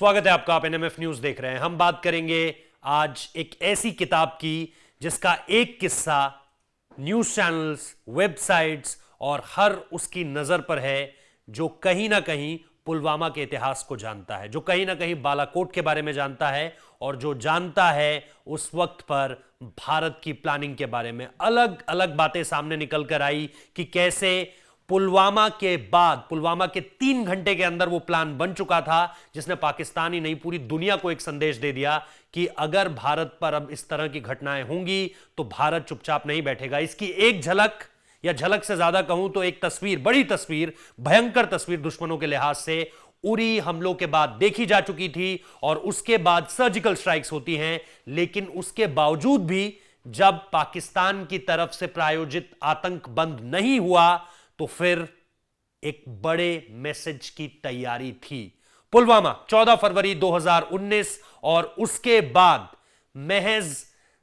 स्वागत है आपका। आप एनएमएफ न्यूज देख रहे हैं। हम बात करेंगे आज एक ऐसी किताब की जिसका एक किस्सा न्यूज चैनल्स, वेबसाइट्स और हर उसकी नजर पर है, जो कहीं ना कहीं पुलवामा के इतिहास को जानता है, जो कहीं ना कहीं बालाकोट के बारे में जानता है और जो जानता है उस वक्त पर भारत की प्लानिंग के बारे में। अलग अलग बातें सामने निकल कर आई कि कैसे पुलवामा के बाद, पुलवामा के 3 घंटे के अंदर वो प्लान बन चुका था, जिसने पाकिस्तान ही नहीं पूरी दुनिया को एक संदेश दे दिया कि अगर भारत पर अब इस तरह की घटनाएं होंगी तो भारत चुपचाप नहीं बैठेगा। इसकी एक झलक, या झलक से ज्यादा कहूं तो एक तस्वीर, बड़ी तस्वीर, भयंकर तस्वीर दुश्मनों के लिहाज से उरी हमलों के बाद देखी जा चुकी थी और उसके बाद सर्जिकल स्ट्राइक्स होती हैं। लेकिन उसके बावजूद भी जब पाकिस्तान की तरफ से प्रायोजित आतंक बंद नहीं हुआ तो फिर एक बड़े मैसेज की तैयारी थी। पुलवामा 14 फरवरी 2019 और उसके बाद महज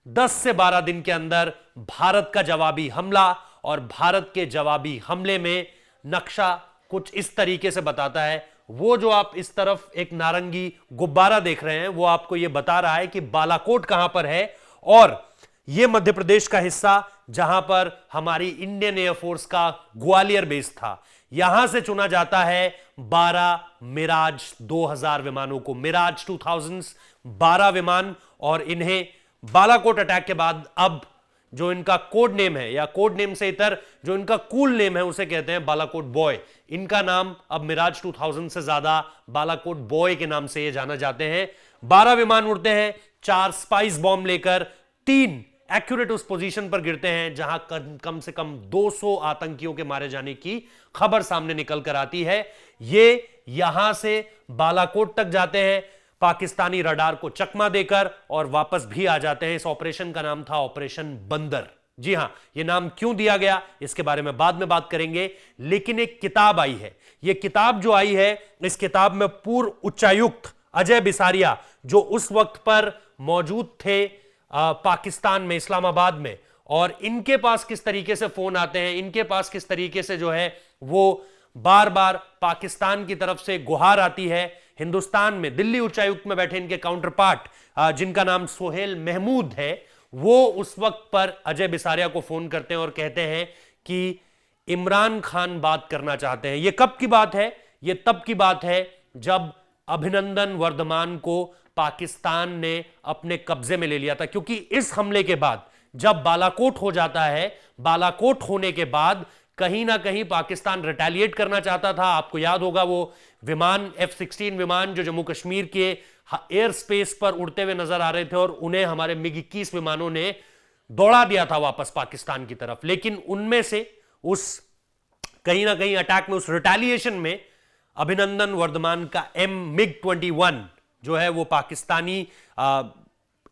10 से 12 दिन के अंदर भारत का जवाबी हमला, और भारत के जवाबी हमले में नक्शा कुछ इस तरीके से बताता है। वो जो आप इस तरफ एक नारंगी गुब्बारा देख रहे हैं वो आपको यह बता रहा है कि बालाकोट कहां पर है, और यह मध्य प्रदेश का हिस्सा जहां पर हमारी इंडियन एयरफोर्स का ग्वालियर बेस था। यहां से चुना जाता है 12 मिराज 2000 विमानों को, मिराज 2000 12 विमान, और इन्हें बालाकोट अटैक के बाद अब जो इनका कोड नेम है, या कोड नेम से इतर जो इनका कूल नेम है, उसे कहते हैं बालाकोट बॉय। इनका नाम अब मिराज 2000 से ज्यादा बालाकोट बॉय के नाम से ये जाना जाते हैं। 12 विमान उड़ते हैं, 4 स्पाइस बॉम्ब लेकर, 3 एक्यूरेट उस पोजीशन पर गिरते हैं जहां कम से कम 200 आतंकियों के मारे जाने की खबर सामने निकल कर आती है। ये यहां से बालाकोट तक जाते हैं पाकिस्तानी रडार को चकमा देकर, और वापस भी आ जाते हैं। इस ऑपरेशन का नाम था ऑपरेशन बंदर। जी हां, यह नाम क्यों दिया गया इसके बारे में बाद में बात करेंगे। लेकिन एक किताब आई है, यह किताब जो आई है, इस किताब में पूर्व उच्चायुक्त अजय बिसारिया, जो उस वक्त पर मौजूद थे पाकिस्तान में, इस्लामाबाद में, और इनके पास किस तरीके से फोन आते हैं, इनके पास किस तरीके से जो है वो बार बार पाकिस्तान की तरफ से गुहार आती है। हिंदुस्तान में दिल्ली उच्चायुक्त में बैठे इनके काउंटर पार्ट, जिनका नाम सोहेल महमूद है, वो उस वक्त पर अजय बिसारिया को फोन करते हैं और कहते हैं कि इमरान खान बात करना चाहते हैं। यह कब की बात है? यह तब की बात है जब अभिनंदन वर्धमान को पाकिस्तान ने अपने कब्जे में ले लिया था, क्योंकि इस हमले के बाद जब बालाकोट हो जाता है, बालाकोट होने के बाद कहीं ना कहीं पाकिस्तान रिटेलिएट करना चाहता था। आपको याद होगा वो विमान, F-16 विमान जो जम्मू कश्मीर के एयर स्पेस पर उड़ते हुए नजर आ रहे थे, और उन्हें हमारे MiG-21 विमानों ने दौड़ा दिया था वापस पाकिस्तान की तरफ। लेकिन उनमें से उस कहीं ना कहीं अटैक में, उस रिटेलिएशन में अभिनंदन वर्धमान का MiG-21 जो है वो पाकिस्तानी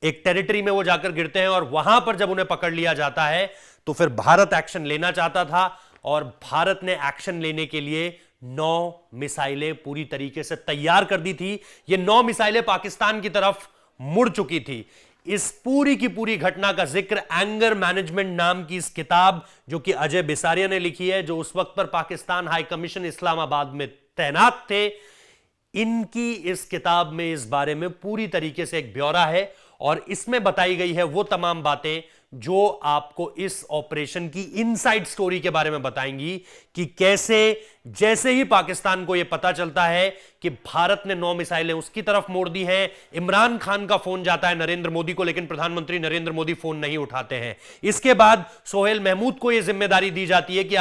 एक टेरिटरी में वो जाकर गिरते हैं, और वहां पर जब उन्हें पकड़ लिया जाता है तो फिर भारत एक्शन लेना चाहता था, और भारत ने एक्शन लेने के लिए 9 मिसाइलें पूरी तरीके से तैयार कर दी थी। ये 9 मिसाइलें पाकिस्तान की तरफ मुड़ चुकी थी। इस पूरी की पूरी घटना का जिक्र एंगर मैनेजमेंट नाम की इस किताब, जो कि अजय बिसारिया ने लिखी है, जो उस वक्त पर पाकिस्तान हाई कमीशन इस्लामाबाद में तैनात थे, इनकी इस किताब में इस बारे में पूरी तरीके से एक ब्यौरा है, और इसमें बताई गई है वो तमाम बातें जो आपको इस ऑपरेशन की इनसाइड स्टोरी के बारे में बताएंगी कि कैसे जैसे ही पाकिस्तान को यह पता चलता है कि भारत ने 9 मिसाइलें उसकी तरफ मोड़ दी हैं, इमरान खान का फोन जाता है नरेंद्र मोदी को, लेकिन प्रधानमंत्री नरेंद्र मोदी फोन नहीं उठाते हैं। इसके बाद सोहेल महमूद को यह जिम्मेदारी दी जाती है कि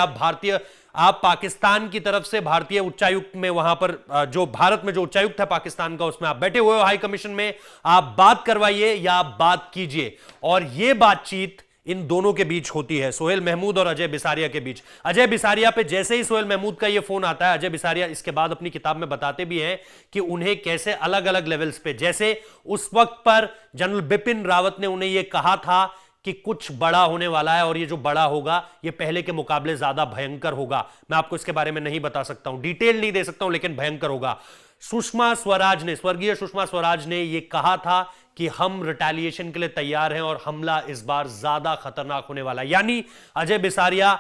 आप पाकिस्तान की तरफ से भारतीय उच्चायुक्त में, वहां पर जो भारत में जो उच्चायुक्त है पाकिस्तान का, उसमें आप बैठे हुए हो हाई कमीशन में, आप बात करवाइए या आप बात कीजिए। और यह बातचीत इन दोनों के बीच होती है, सोहेल महमूद और अजय बिसारिया के बीच। अजय बिसारिया पे जैसे ही सोहेल महमूद का यह फोन आता है, अजय बिसारिया इसके बाद अपनी किताब में बताते भी हैं कि उन्हें कैसे अलग अलग लेवल्स पे, जैसे उस वक्त पर जनरल बिपिन रावत ने उन्हें यह कहा था कि कुछ बड़ा होने वाला है, और ये जो बड़ा होगा ये पहले के मुकाबले ज्यादा भयंकर होगा। मैं आपको इसके बारे में नहीं बता सकता हूं, डिटेल नहीं दे सकता हूं, लेकिन भयंकर होगा। सुषमा स्वराज ने, स्वर्गीय सुषमा स्वराज ने यह कहा था कि हम रिटेलिएशन के लिए तैयार हैं और हमला इस बार ज्यादा खतरनाक होने वाला है। यानी Ajay Bisaria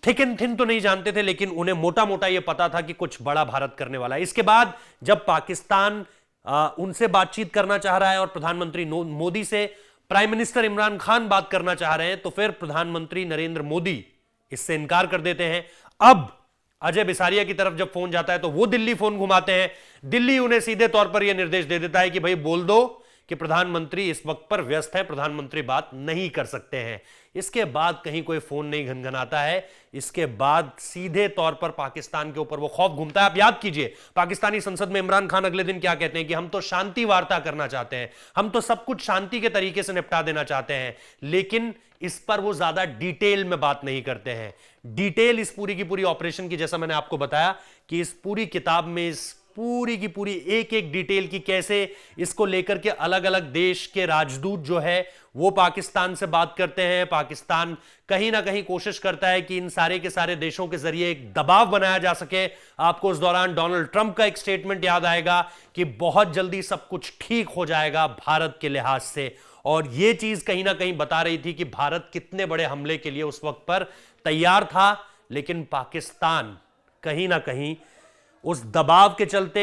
thick and thin तो नहीं जानते थे, लेकिन उन्हें मोटा मोटा यह पता था कि कुछ बड़ा भारत करने वाला है। इसके बाद जब पाकिस्तान उनसे बातचीत करना चाह रहा है और प्रधानमंत्री मोदी से प्राइम मिनिस्टर इमरान खान बात करना चाह रहे हैं, तो फिर प्रधानमंत्री नरेंद्र मोदी इससे इनकार कर देते हैं। अब अजय बिसारिया की तरफ जब फोन जाता है तो वो दिल्ली फोन घुमाते हैं। दिल्ली उन्हें सीधे तौर पर यह निर्देश दे देता है कि भाई बोल दो कि प्रधानमंत्री इस वक्त पर व्यस्त है, प्रधानमंत्री बात नहीं कर सकते हैं। इसके बाद कहीं कोई फोन नहीं घनघनाता है। इसके बाद सीधे तौर पर पाकिस्तान के ऊपर वो खौफ घूमता है। आप याद कीजिए, पाकिस्तानी संसद में इमरान खान अगले दिन क्या कहते हैं कि हम तो शांति वार्ता करना चाहते हैं, हम तो सब कुछ शांति के तरीके से निपटा देना चाहते हैं, लेकिन इस पर वो ज्यादा डिटेल में बात नहीं करते हैं। डिटेल इस पूरी की पूरी ऑपरेशन की, जैसा मैंने आपको बताया कि इस पूरी किताब में इस पूरी की पूरी एक एक डिटेल की कैसे इसको लेकर के अलग अलग देश के राजदूत जो है वो पाकिस्तान से बात करते हैं। पाकिस्तान कहीं ना कहीं कोशिश करता है कि इन सारे के सारे देशों के जरिए एक दबाव बनाया जा सके। आपको उस दौरान डोनाल्ड ट्रंप का एक स्टेटमेंट याद आएगा कि बहुत जल्दी सब कुछ ठीक हो जाएगा भारत के लिहाज से, और यह चीज कहीं ना कहीं बता रही थी कि भारत कितने बड़े हमले के लिए उस वक्त पर तैयार था। लेकिन पाकिस्तान कहीं ना कहीं उस दबाव के चलते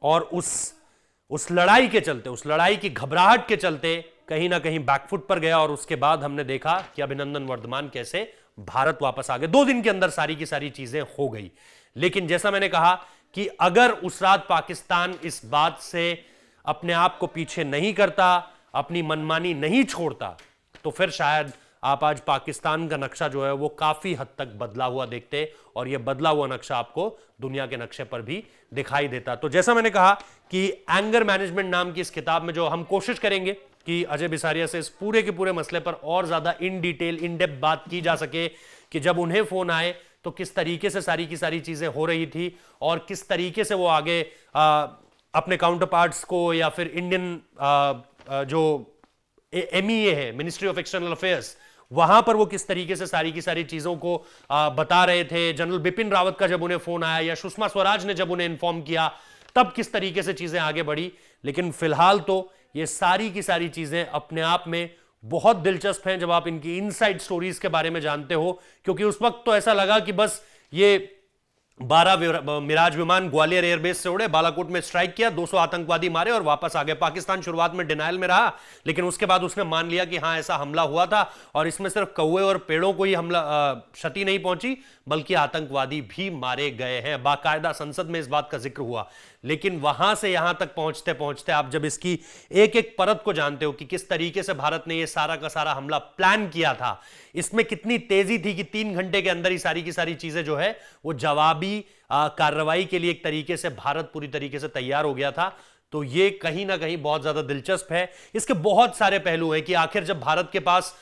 और उस लड़ाई के चलते, उस लड़ाई की घबराहट के चलते कहीं ना कहीं बैकफुट पर गया। और उसके बाद हमने देखा कि अभिनंदन वर्धमान कैसे भारत वापस आ गए। 2 दिन के अंदर सारी की सारी चीजें हो गई। लेकिन जैसा मैंने कहा कि अगर उस रात पाकिस्तान इस बात से अपने आप को पीछे नहीं करता, अपनी मनमानी नहीं छोड़ता, तो फिर शायद आप आज पाकिस्तान का नक्शा जो है वो काफी हद तक बदला हुआ देखते, और यह बदला हुआ नक्शा आपको दुनिया के नक्शे पर भी दिखाई देता। तो जैसा मैंने कहा कि एंगर मैनेजमेंट नाम की इस किताब में जो हम कोशिश करेंगे कि अजय बिसारिया से इस पूरे के पूरे मसले पर और ज्यादा इन डिटेल इन डेप्थ बात की जा सके कि जब उन्हें फोन आए तो किस तरीके से सारी की सारी चीजें हो रही थी और किस तरीके से वो आगे अपने काउंटर पार्ट्स को या फिर इंडियन जो MEA है, मिनिस्ट्री ऑफ एक्सटर्नल अफेयर्स, वहां पर वो किस तरीके से सारी की सारी चीजों को बता रहे थे। जनरल बिपिन रावत का जब उन्हें फोन आया या सुषमा स्वराज ने जब उन्हें इन्फॉर्म किया, तब किस तरीके से चीजें आगे बढ़ी। लेकिन फिलहाल तो ये सारी की सारी चीजें अपने आप में बहुत दिलचस्प हैं जब आप इनकी इनसाइड स्टोरीज के बारे में जानते हो, क्योंकि उस वक्त तो ऐसा लगा कि बस ये 12 मिराज विमान ग्वालियर एयरबेस से उड़े, बालाकोट में स्ट्राइक किया, 200 आतंकवादी मारे और वापस आ गए। पाकिस्तान शुरुआत में डिनायल में रहा, लेकिन उसके बाद उसने मान लिया कि हां ऐसा हमला हुआ था और इसमें सिर्फ कौवे और पेड़ों को ही हमला क्षति नहीं पहुंची, बल्कि आतंकवादी भी मारे गए हैं। बाकायदा संसद में इस बात का जिक्र हुआ। लेकिन वहां से यहां तक पहुंचते पहुंचते आप जब इसकी एक एक परत को जानते हो कि किस तरीके से भारत ने यह सारा का सारा हमला प्लान किया था, इसमें कितनी तेजी थी कि 3 घंटे के अंदर ही सारी की सारी चीजें जो है वो जवाबी कार्रवाई के लिए एक तरीके से भारत पूरी तरीके से तैयार हो गया था, तो ये कहीं ना कहीं बहुत ज्यादा दिलचस्प है। इसके बहुत सारे पहलू हैं कि आखिर जब भारत के पास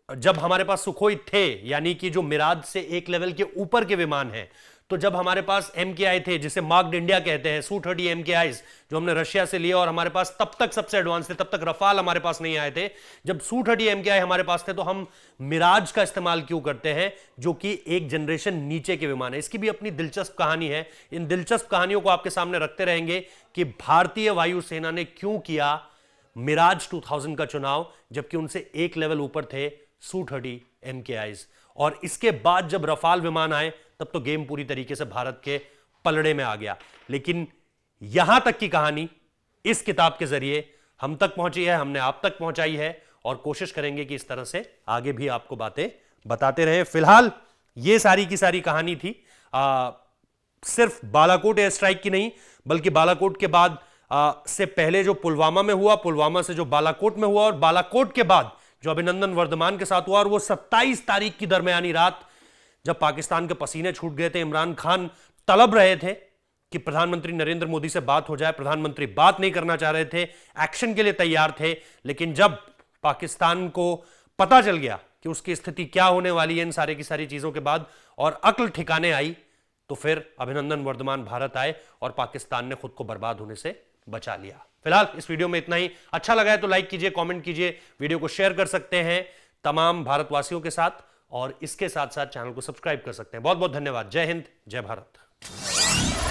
जब हमारे पास सुखोई थे, यानी कि जो मिराज से एक लेवल के ऊपर के विमान हैं, तो जब हमारे पास MKI थे जिसे मार्क्ड इंडिया कहते हैं, Su-30 MKIs जो हमने रशिया से लिए और हमारे पास तब तक सबसे एडवांस थे, तब तक रफाल हमारे पास नहीं आए थे। जब Su-30 MKI हमारे पास थे तो हम मिराज का इस्तेमाल क्यों करते हैं, जो कि एक जनरेशन नीचे के विमान है। इसकी भी अपनी दिलचस्प कहानी है। इन दिलचस्प कहानियों को आपके सामने रखते रहेंगे कि भारतीय वायुसेना ने क्यों किया मिराज 2000 का चुनाव, जबकि उनसे एक लेवल ऊपर थे Su-30 MKIs। और इसके बाद जब रफाल विमान आए तब तो गेम पूरी तरीके से भारत के पलड़े में आ गया। लेकिन यहां तक की कहानी इस किताब के जरिए हम तक पहुंची है, हमने आप तक पहुंचाई है, और कोशिश करेंगे कि इस तरह से आगे भी आपको बातें बताते रहे। फिलहाल ये सारी की सारी कहानी थी सिर्फ बालाकोट एयर स्ट्राइक की नहीं, बल्कि बालाकोट के बाद से पहले जो पुलवामा में हुआ, पुलवामा से जो बालाकोट में हुआ, और बालाकोट के बाद जो अभिनंदन वर्धमान के साथ हुआ, और वो 27 तारीख की दरमियानी रात जब पाकिस्तान के पसीने छूट गए थे। इमरान खान तलब रहे थे कि प्रधानमंत्री नरेंद्र मोदी से बात हो जाए, प्रधानमंत्री बात नहीं करना चाह रहे थे, एक्शन के लिए तैयार थे। लेकिन जब पाकिस्तान को पता चल गया कि उसकी स्थिति क्या होने वाली है इन सारे की सारी चीजों के बाद, और अक्ल ठिकाने आई, तो फिर अभिनंदन वर्धमान भारत आए और पाकिस्तान ने खुद को बर्बाद होने से बचा लिया। फिलहाल इस वीडियो में इतना ही। अच्छा लगा है तो लाइक कीजिए, कमेंट कीजिए, वीडियो को शेयर कर सकते हैं तमाम भारतवासियों के साथ, और इसके साथ साथ चैनल को सब्सक्राइब कर सकते हैं। बहुत बहुत धन्यवाद। जय हिंद, जय भारत।